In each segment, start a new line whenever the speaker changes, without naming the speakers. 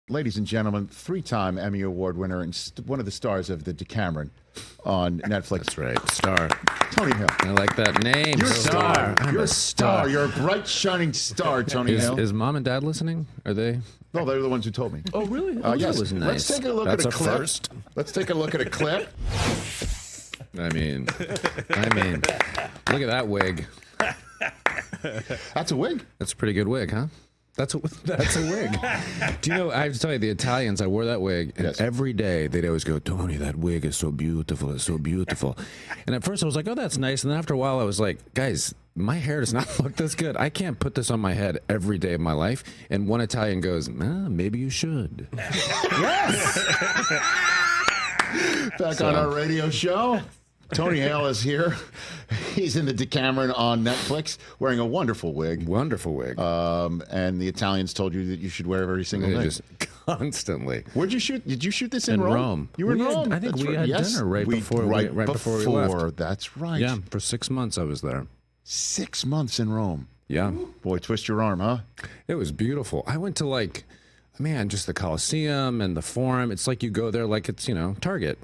ladies and gentlemen, 3-time Emmy Award winner and one of the stars of The Decameron on Netflix.
That's right. Star.
Tony Hale.
I like that name.
You're a star.
I'm a star.
You're a bright, shining star, Tony Hale.
Is mom and dad listening? Are they?
No, they're the ones who told me.
Oh, really?
Yes.
That was nice.
Let's take a look
That's
at a clip.
First.
Let's take a look at a clip.
I mean, look at that wig.
That's a wig.
That's a pretty good wig, huh? That's a wig. Do you know, I have to tell you, the Italians, I wore that wig, and every day they'd always go, Tony, that wig is so beautiful. It's so beautiful. And at first I was like, oh, that's nice. And then after a while I was like, guys, my hair does not look this good. I can't put this on my head every day of my life. And one Italian goes, maybe you should.
Yes! Back on our radio show. Tony Hale is here. He's in The Decameron on Netflix, wearing a wonderful wig.
Wonderful wig.
And the Italians told you that you should wear it every single day.
Just constantly.
Where'd you shoot? Did you shoot this in
Rome?
You were in Rome.
I think we had dinner right before we left.
That's right.
Yeah, for 6 months I was there.
6 months in Rome.
Yeah.
Boy, twist your arm, huh?
It was beautiful. I went to just the Colosseum and the Forum. It's like you go there like it's, Target.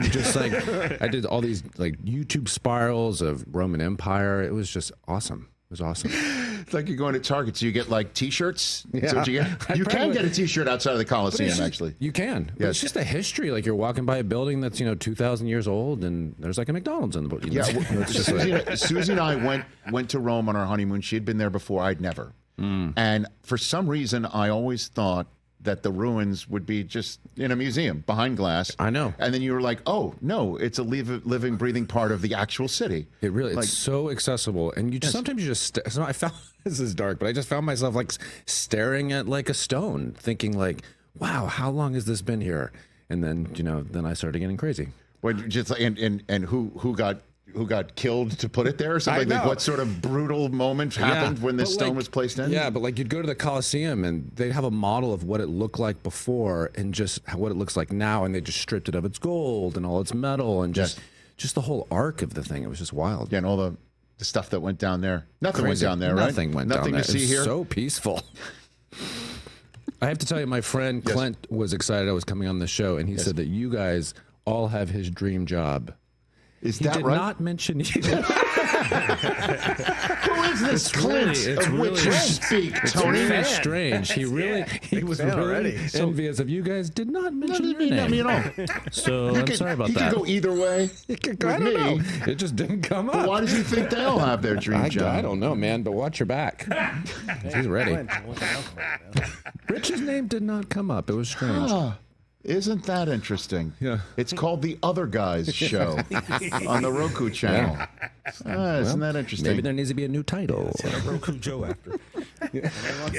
Just like I did all these YouTube spirals of Roman Empire. It was just awesome. It was awesome.
It's like you're going to Target. So you get T-shirts?
Yeah.
So you can get a T-shirt outside of the Coliseum, actually.
You can. Yes. It's just a history. Like you're walking by a building that's, 2,000 years old and there's like a McDonald's in the building.
Yeah. Susie and I went to Rome on our honeymoon. She had been there before. I'd never. And for some reason, I always thought that the ruins would be just in a museum behind glass.
I know.
And then you were like, oh, no, it's a living, breathing part of the actual city.
It really, it's so accessible. And sometimes you just, so I found, this is dark, but I just found myself staring at a stone, thinking wow, how long has this been here? And then, then I started getting crazy.
When just and who got killed to put it there or something? What sort of brutal moment happened when this stone was placed in?
Yeah, but you'd go to the Colosseum and they'd have a model of what it looked like before and just what it looks like now, and they just stripped it of its gold and all its metal and just the whole arc of the thing. It was just wild.
Yeah, and all the stuff that went down there. Nothing went down there, right?
Nothing went down there.
Nothing to see here?
So peaceful. I have to tell you, my friend Clint was excited I was coming on the show, and he said that you guys all have his dream job.
Is that right?
He did not mention you.
Who is this Clint of which you speak, Tony?
It's really strange. He was really envious of you guys. Did not mention your name.
Not me at all.
So I'm sorry about that.
He could go either way.
I don't know. It just didn't come up.
But why does he think they all have their dream job?
I don't know, man. But watch your back. He's ready. Rich's name did not come up. It was strange.
Isn't that interesting?
Yeah.
It's called The Other Guys Show on the Roku channel. Yeah. Isn't that interesting?
Maybe there needs to be a new title.
Roku Joe after.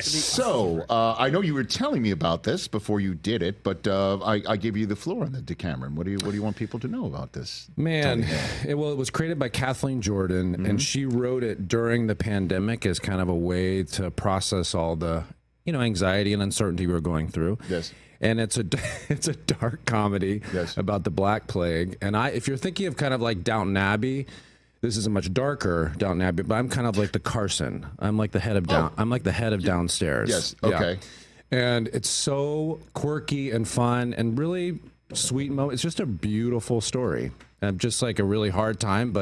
So, I know you were telling me about this before you did it, but I give you the floor on The Decameron. What do you want people to know about this?
Man, it was created by Kathleen Jordan, and she wrote it during the pandemic as kind of a way to process all the anxiety and uncertainty we were going through.
Yes.
And it's a dark comedy about the Black Plague. And if you're thinking of kind of like Downton Abbey, this is a much darker Downton Abbey. But I'm kind of like the Carson. I'm like the head of I'm like the head of downstairs.
Yes. Okay.
Yeah. And it's so quirky and fun and really sweet moment. It's just a beautiful story. And just like a really hard time,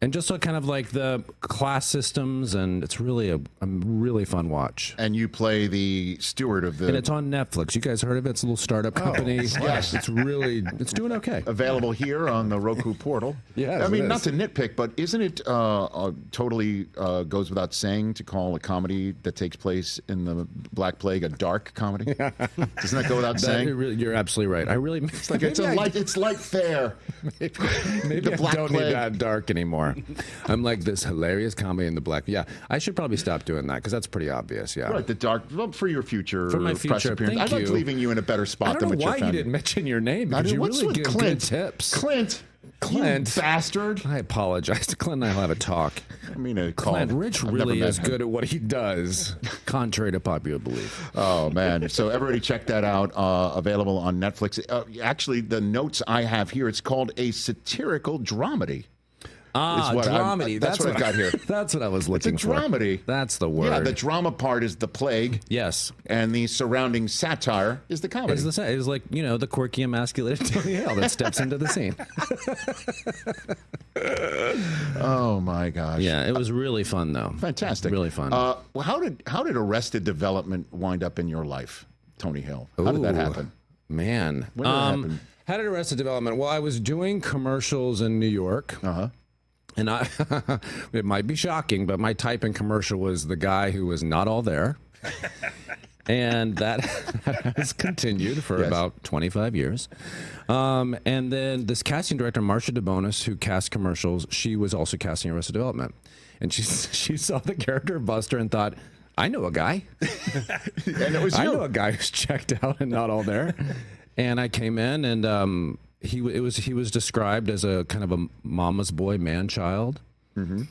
and just kind of like the class systems, and it's really a really fun watch.
And you play the steward of the...
And it's on Netflix. You guys heard of it? It's a little startup company.
Yes.
It's doing okay.
Available here on the Roku portal.
Yeah,
I mean, not to nitpick, but isn't it totally goes without saying to call a comedy that takes place in the Black Plague a dark comedy? Doesn't that go without saying?
You're absolutely right.
It's like it's light fare.
Maybe
the Black
I don't
Plague.
need that dark anymore. I'm like this hilarious comedy in the Black. Yeah, I should probably stop doing that because that's pretty obvious. Yeah,
right. The dark for your future.
For my
press
future.
appearance. I like leaving you in a better spot than what you're.
I don't know why you didn't mention your name because you really give good tips.
Clint, you bastard.
I apologize. Clint and I will have a talk.
I mean,
Clint, Rich really is good at what he does, contrary to popular belief.
Oh, man. So everybody check that out. Available on Netflix. Actually, the notes I have here, it's called a satirical dramedy.
dramedy.
That's what I got here.
That's what I was looking
It's a
for.
dramedy.
That's the word.
Yeah, the drama part is the plague.
Yes.
And the surrounding satire is the comedy.
It's like, the quirky, emasculated Tony Hale that steps into the scene.
Oh, my gosh.
Yeah, it was really fun, though.
Fantastic.
Really fun.
How did Arrested Development wind up in your life, Tony Hale? How did that happen?
Man.
When did it happen?
How did Arrested Development? Well, I was doing commercials in New York.
Uh-huh.
And it might be shocking, but my type in commercial was the guy who was not all there. And that has continued for about 25 years. And then this casting director, Marcia DeBonis, who cast commercials, she was also casting Arrested Development. And she saw the character of Buster and thought, I know a guy.
And it was you.
I know a guy who's checked out and not all there. And I came in, and he was described as a kind of a mama's boy, man child. Mm-hmm.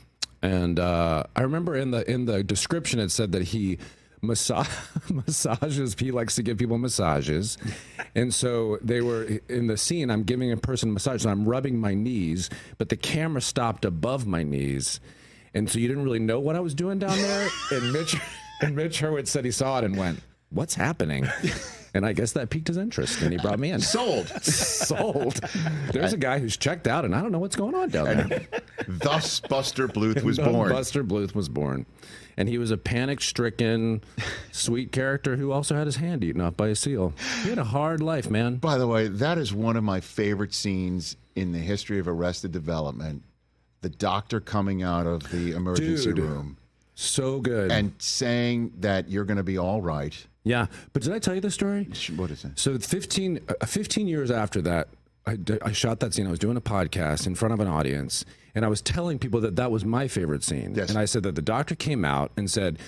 And I remember in the description it said that he massages. He likes to give people massages, and so they were in the scene. I'm giving a person a massage, and I'm rubbing my knees, but the camera stopped above my knees, and so you didn't really know what I was doing down there. And Mitch Hurwitz said he saw it and went, "What's happening?" And I guess that piqued his interest, and he brought me in.
Sold.
There's a guy who's checked out, and I don't know what's going on down there.
Thus, Buster Bluth was born.
Buster Bluth was born. And he was a panic-stricken, sweet character who also had his hand eaten off by a seal. He had a hard life, man.
By the way, that is one of my favorite scenes in the history of Arrested Development. The doctor coming out of the emergency room.
So good.
And saying that you're going to be all right.
Yeah. But did I tell you the story?
What is it?
So 15 years after that, I shot that scene. I was doing a podcast in front of an audience, and I was telling people that was my favorite scene.
Yes.
And I said that the doctor came out and said,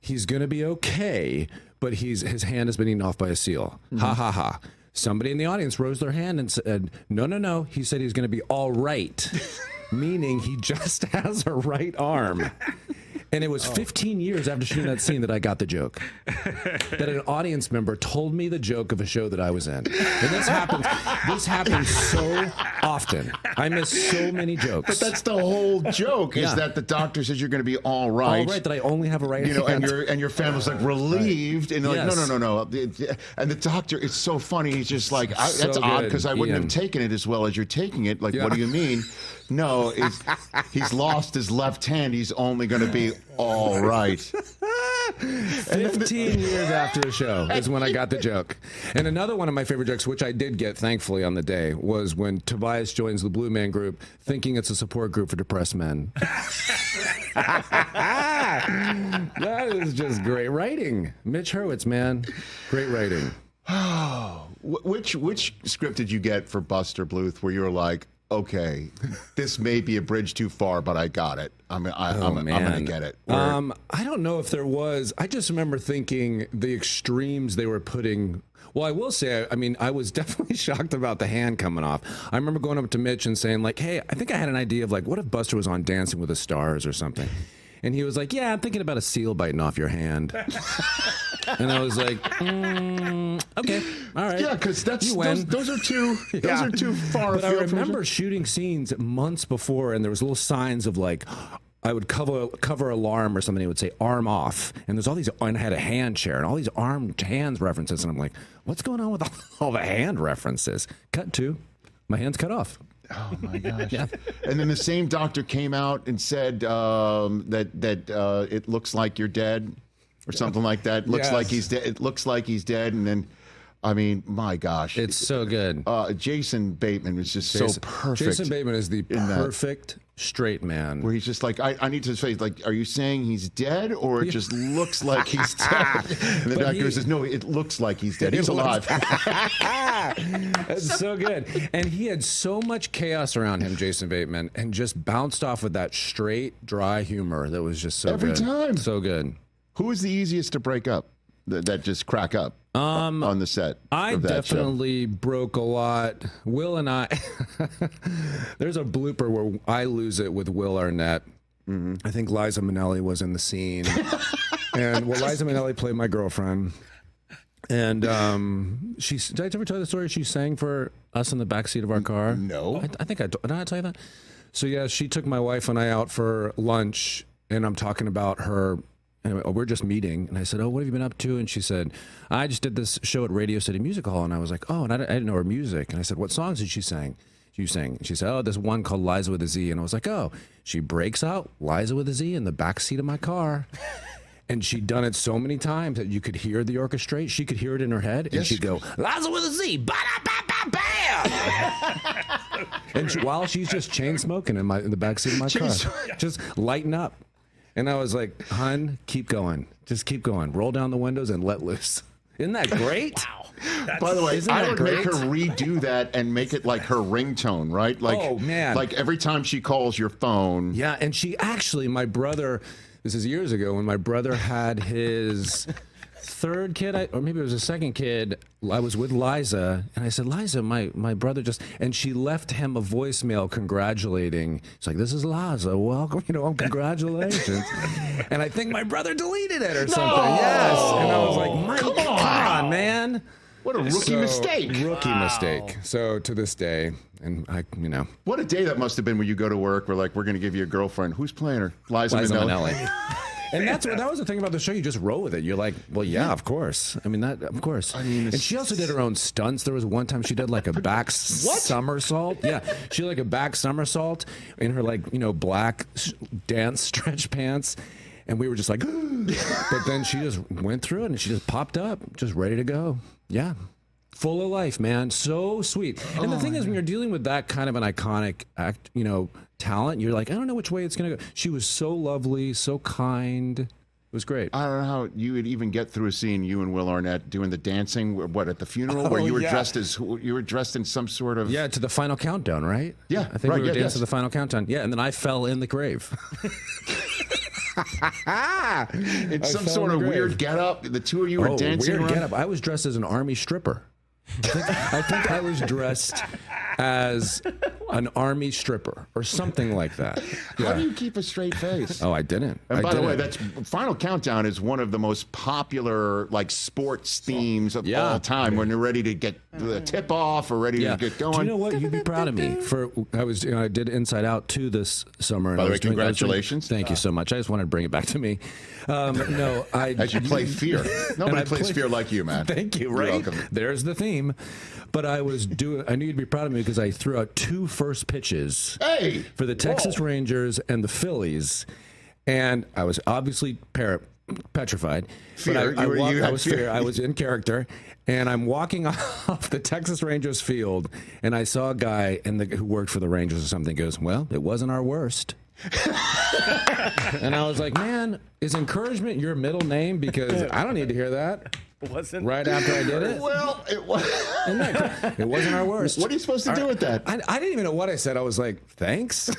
he's going to be okay, but his hand has been eaten off by a seal. Mm-hmm. Ha, ha, ha. Somebody in the audience rose their hand and said, no. He said he's going to be all right, meaning he just has a right arm. And it was 15 years after shooting that scene that I got the joke. That an audience member told me the joke of a show that I was in. And this happens so often. I miss so many jokes.
But that's the whole joke, is that the doctor says you're going to be all right.
All right, that I only have a right hand.
And your family's like relieved. Right. And they're like, no. And the doctor, it's so funny. He's just like, that's odd, because I wouldn't have taken it as well as you're taking it. Like, what do you mean? No, he's lost his left hand. He's only going to be all right.
15 years after the show is when I got the joke. And another one of my favorite jokes, which I did get, thankfully, on the day, was when Tobias joins the Blue Man Group thinking it's a support group for depressed men. That is just great writing. Mitch Hurwitz, man. Great writing.
Which script did you get for Buster Bluth where you were like, okay, this may be a bridge too far, but I got it. I'm going to get it.
I don't know if there was. I just remember thinking the extremes they were putting. Well, I will say, I was definitely shocked about the hand coming off. I remember going up to Mitch and saying, like, hey, I think I had an idea of, like, what if Buster was on Dancing with the Stars or something? And he was like, yeah, I'm thinking about a seal biting off your hand. And I was like, okay, all right.
Yeah, because those are too far.
But I remember shooting scenes months before, and there was little signs of, like, I would cover alarm or something. It would say arm off, and there's all these. And I had a hand chair and all these armed hands references, and I'm like, what's going on with all the hand references? Cut to, my hand's cut off.
Oh my gosh! Yeah. And then the same doctor came out and said that it looks like you're dead, or something like that. Looks like he's dead. It looks like he's dead, and then, my gosh,
it's so good.
Jason Bateman was just so perfect.
Jason Bateman is the perfect straight man.
Where he's just like, I need to say, like, are you saying he's dead, or it just looks like he's dead? And the doctor says, no, it looks like he's dead. He's alive.
That's so good. And he had so much chaos around him, Jason Bateman, and just bounced off with that straight, dry humor that was just so good. Every time. So good.
Who was the easiest to break up? That just crack up on the set?
I definitely broke a lot. Will and I, there's a blooper where I lose it with Will Arnett. Mm-hmm. I think Liza Minnelli was in the scene. And Liza Minnelli played my girlfriend. And did I ever tell you the story? She sang for us in the backseat of our car.
No.
I think did I tell you that? So yeah, she took my wife and I out for lunch, and I'm talking about her. And we're just meeting, and I said, "Oh, what have you been up to?" And she said, "I just did this show at Radio City Music Hall." And I was like, "Oh," and I didn't know her music. And I said, "What songs did she sing?" She sang. She said, "Oh, this one called Liza with a Z." And I was like, "Oh." She breaks out Liza with a Z in the back seat of my car. And she'd done it so many times that you could hear the orchestrate. She could hear it in her head, and she'd go, "Liza with a Z, ba-da-ba-ba-bam!" And while she's just chain smoking in the back seat of my car, just lighting up. And I was like, "Hun, keep going. Just keep going. Roll down the windows and let loose." Isn't that great?
Wow.
By the way, I would
great?
make her redo that and make it like her ringtone, right? Like,
oh, man.
Like every time she calls your phone.
Yeah, and she actually, my brother, this is years ago, when my brother had his third kid, or maybe it was his second kid, I was with Liza, and I said, "Liza, my brother just," and she left him a voicemail congratulating. It's like, "This is Liza, welcome, congratulations." And I think my brother deleted it or something. Yes. And I was like, come on, man.
What a rookie mistake.
Rookie mistake. So to this day, and
What a day that must have been when you go to work. We're like, "We're going to give you a girlfriend." Who's playing her? Liza Minnelli.
And that was the thing about the show. You just roll with it. You're like, well, yeah, of course. I mean, of course. And she also did her own stunts. There was one time she did like a back somersault. Yeah, she did like a back somersault in her black dance stretch pants. And we were just like, but then she just went through it and she just popped up, just ready to go. Yeah. Full of life, man. So sweet. And the thing is, when you're dealing with that kind of an iconic act, talent, you're like, I don't know which way it's going to go. She was so lovely, so kind. It was great.
I don't know how you would even get through a scene, you and Will Arnett doing the dancing, at the funeral, where you were dressed in some sort of...
Yeah, to the final countdown, right?
Yeah,
I think we were dancing to the final countdown. Yeah, and then I fell in the grave.
It's some sort of weird getup. The two of you were dancing
weird
around.
Getup. I was dressed as an army stripper. I think I was dressed as an army stripper or something like that. Yeah.
How do you keep a straight face?
Oh, I didn't.
And by the way, that's Final Countdown is one of the most popular sports themes of all time. When they're ready to get the tip off or ready to get going.
Do you know what? You'd be proud of me I did Inside Out 2 this summer.
By the way, congratulations.
Thank you so much. I just wanted to bring it back to me.
As you play Fear. Nobody plays Fear like you, man.
Thank you. Right.
You're welcome.
There's the theme. But I knew you'd be proud of me because I threw out 2 first pitches for the Texas Rangers and the Phillies, and I was obviously petrified.
Fear.
I was in character, and I'm walking off the Texas Rangers field, and I saw a guy who worked for the Rangers or something. Goes, "Well, it wasn't our worst." And I was like, "Man, is encouragement your middle name? Because I don't need to hear that."
Wasn't
right after I did it?
Well, it was.
It wasn't our worst.
What are you supposed to do with that?
I didn't even know what I said. I was like, "Thanks."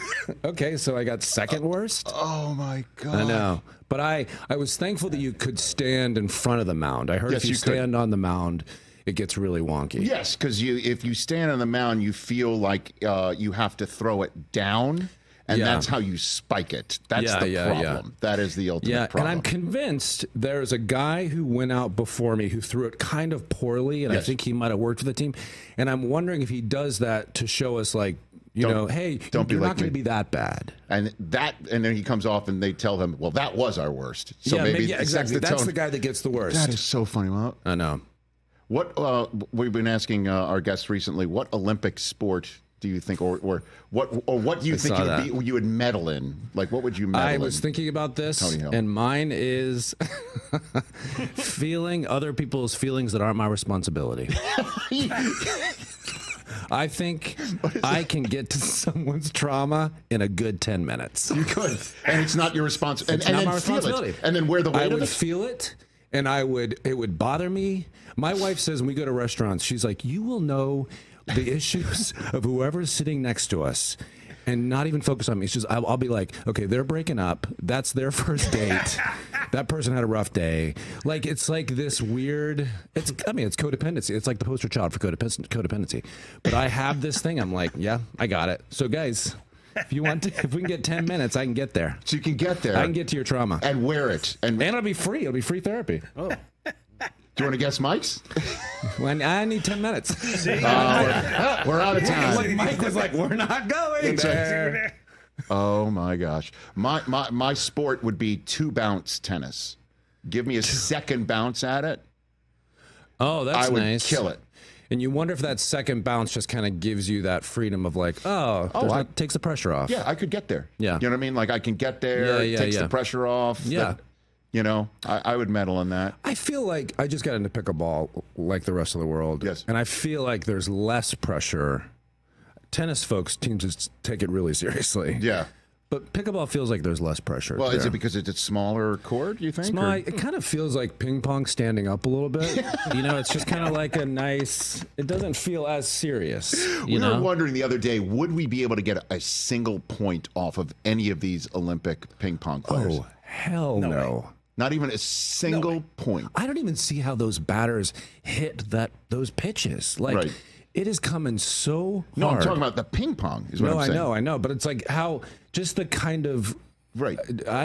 Okay, so I got second worst.
Oh my God.
I know, but I was thankful that you could stand in front of the mound. I heard if you stand on the mound, it gets really wonky.
Yes, because if you stand on the mound, you feel like you have to throw it down. And that's how you spike it. That's the problem.
Yeah.
That is the ultimate problem.
And I'm convinced there's a guy who went out before me who threw it kind of poorly, and I think he might have worked for the team. And I'm wondering if he does that to show us, hey, you're not going to be that bad.
And then he comes off and they tell him, well, that was our worst. So maybe
exactly. That's the guy that gets the worst.
That is so funny. Well,
I know.
What we've been asking our guests recently, what Olympic sport do you think, or what do you think you would medal in? Like, what would you medal in?
I was thinking about this, and mine is feeling other people's feelings that aren't my responsibility. I think I can get to someone's trauma in a good 10 minutes.
You could, and it's not your responsibility.
It's not my responsibility.
And then wear the weight
of it. I would
it?
feel it, and it would bother me. My wife says when we go to restaurants, she's like, "You will know the issues of whoever's sitting next to us and not even focus on me." It's just, I'll be like, okay, they're breaking up. That's their first date. That person had a rough day. Like, it's like this weird, it's codependency. It's like the poster child for codependency. But I have this thing. I'm like, yeah, I got it. So guys, if we can get 10 minutes, I can get there.
So you can get there.
I can get to your trauma.
And wear it.
And it'll be free. It'll be free therapy.
Oh.
Do you want to guess Mike's?
When I need 10 minutes.
We're out of time.
Mike was like, we're not going there.
Oh my gosh. My sport would be 2-bounce tennis. Give me a second bounce at it.
Oh, that's nice.
I would kill it.
And you wonder if that second bounce just kind of gives you that freedom of like, takes the pressure off.
Yeah, I could get there.
Yeah.
You know what I mean? Like I can get there, it takes the pressure off.
Yeah.
You know, I would medal in that.
I feel like I just got into pickleball like the rest of the world.
Yes.
And I feel like there's less pressure. Tennis folks seem to take it really seriously.
Yeah.
But pickleball feels like there's less pressure.
Well, is it because it's a smaller court, you think?
It kind of feels like ping pong standing up a little bit. You know, it's just kind of like a nice, it doesn't feel as serious.
We were wondering the other day, would we be able to get a single point off of any of these Olympic ping pong players?
Oh, hell no.
Not even a single point.
I don't even see how those batters hit those pitches. Like, it is coming so hard.
No, I'm talking about the ping pong is what I'm saying.
I know. But it's like how, just the kind of, I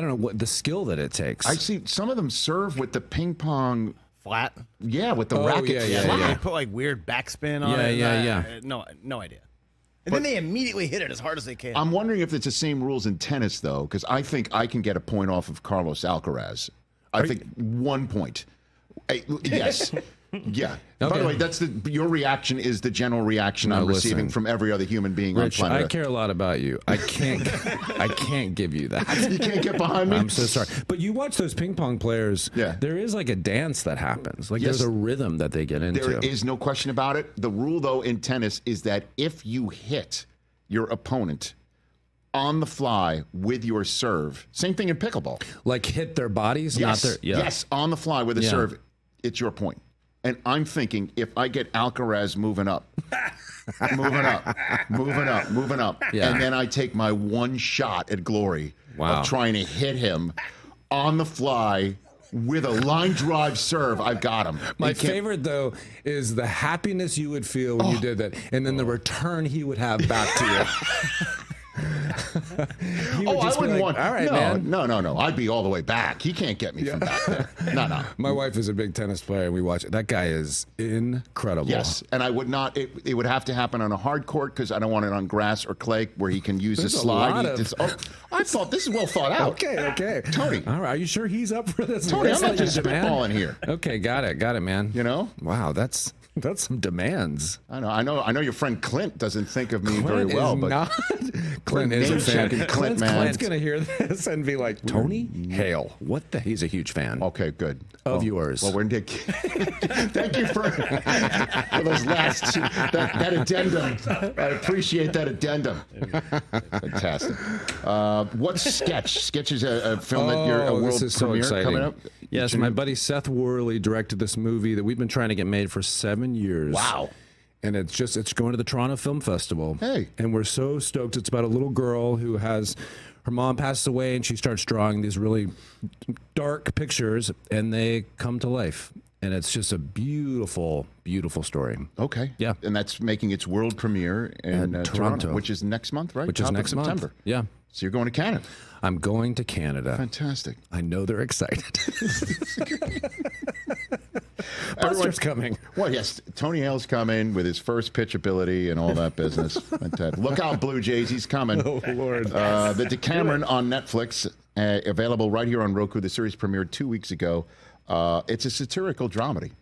don't know, what the skill that it takes.
I see some of them serve with the ping pong.
Flat?
Yeah, with the racket flat.
They put like weird backspin on it.
Yeah.
No idea. And then they immediately hit it as hard as they can.
I'm wondering if it's the same rules in tennis, though, because I think I can get a point off of Carlos Alcaraz. I think 1 point. Yes. Yeah. Okay. By the way, your reaction is the general reaction I'm receiving from every other human being
Rich,
on planet Earth.
I care a lot about you. I can't give you that.
You can't get behind me?
I'm so sorry. But you watch those ping pong players, there is like a dance that happens. Like there's a rhythm that they get into.
There is no question about it. The rule, though, in tennis is that if you hit your opponent on the fly with your serve, same thing in pickleball.
Like hit their bodies, not their...
Yes, on the fly with a serve, it's your point. And I'm thinking, if I get Alcaraz moving up, moving up, and then I take my one shot at glory of trying to hit him on the fly with a line drive serve, I've got him.
My favorite, though, is the happiness you would feel when you did that, and then the return he would have back to you.
I wouldn't want. All right, man. No. I'd be all the way back. He can't get me from back there. No.
My wife is a big tennis player, and we watch it. That guy is incredible.
Yes, and I would not. It would have to happen on a hard court because I don't want it on grass or clay where he can use the slide. I thought this is well thought out.
Okay.
Tony,
all right. Are you sure he's up for this?
Tony, I'm not just spitballing here.
Okay, got it, man.
You know?
Wow, that's some demands.
I know. Your friend Clint doesn't think of me very well, but
Clint is a fan.
Clint's
gonna hear this and be like, Tony Hale. What the? He's a huge fan.
Okay, good.
Of yours.
Well, thank you for those last two, that addendum. I appreciate that addendum. Fantastic. What's Sketch? Sketch is a film that you're a world premiere coming up.
Yes, my buddy Seth Worley directed this movie that we've been trying to get made for 7 years.
Wow.
And it's going to the Toronto Film Festival.
Hey.
And we're so stoked. It's about a little girl who her mom passes away, and she starts drawing these really dark pictures, and they come to life. And it's just a beautiful, beautiful story.
Okay.
Yeah.
And that's making its world premiere in Toronto, which is next month, right?
Which is next
September.
Month. Yeah.
So you're going to Canada.
I'm going to Canada.
Fantastic.
I know they're excited. Buster's coming.
Well, yes, Tony Hale's coming with his first pitch ability and all that business. Fantastic. Look out, Blue Jays, he's coming.
Oh, Lord.
The Decameron on Netflix, available right here on Roku. The series premiered 2 weeks ago. It's a satirical dramedy,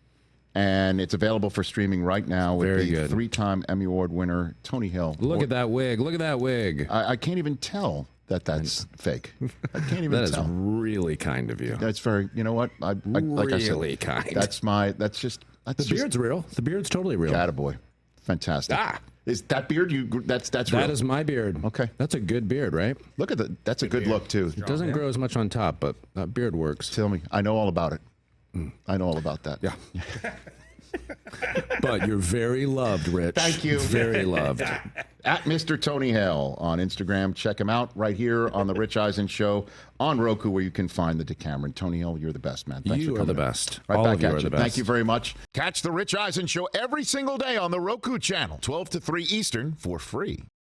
and it's available for streaming right now with the 3-time Emmy Award winner, Tony Hale.
Look at that wig. Look at that wig.
I can't even tell that's fake. I can't even tell.
That is really kind of you.
That's very, you know what? Like I said,
kind.
The
beard's real. The beard's totally real.
Attaboy. Fantastic. Is that beard that's real?
That is my beard.
Okay.
That's a good beard, right?
Look at that's a good look too.
It doesn't grow as much on top, but that beard works.
Tell me. I know all about it. I know all about that.
Yeah. But you're very loved, Rich.
Thank you.
Very loved.
At Mr. Tony Hale on Instagram. Check him out right here on The Rich Eisen Show on Roku, where you can find the Decameron. Tony Hale, you're the best, man. Thanks for coming.
You are the best.
Right
all
back
of you
at
are
you.
the best.
Thank you very much. Catch The Rich Eisen Show every single day on the Roku channel, 12 to 3 Eastern, for free.